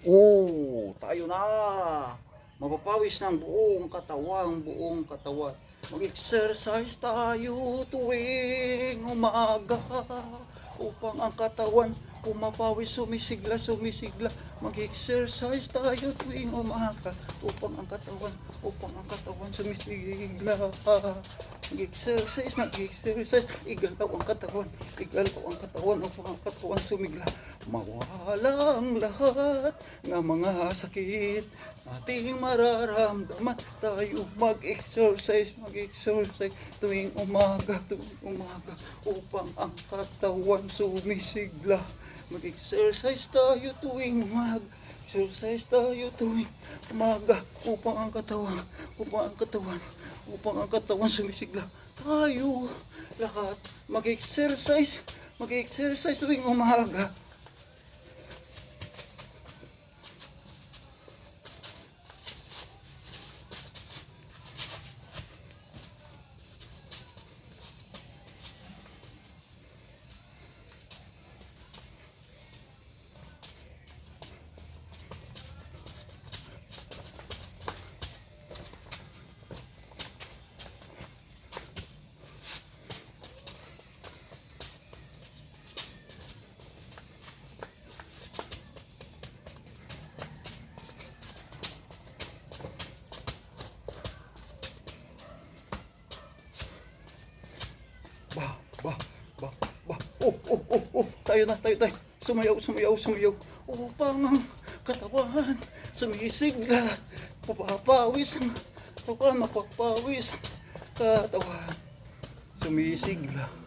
Tayo na. Mapapawis ng buong katawan, buong katawan. Mag-exercise tayo tuwing umaga upang ang katawan pumapawis, sumisigla, sumisigla. Mag-exercise tayo tuwing umaga upang ang katawan sumisigla. Mag-exercise, igalaw ang katawan upang ang katawan sumigla. Mawalang lahat ng mga sakit ating mararamdaman. Tayo mag-exercise tuwing umaga upang ang katawan sumisigla. Mag-exercise tayo tuwing umaga. Exercise tayo tuwing umaga upang ang katawan sumisigla. Tayo lahat mag-exercise tuwing umaga. Tayo na. Sumayaw. Upang ang katawan sumisigla. Mapapawis ang katawan sumisigla.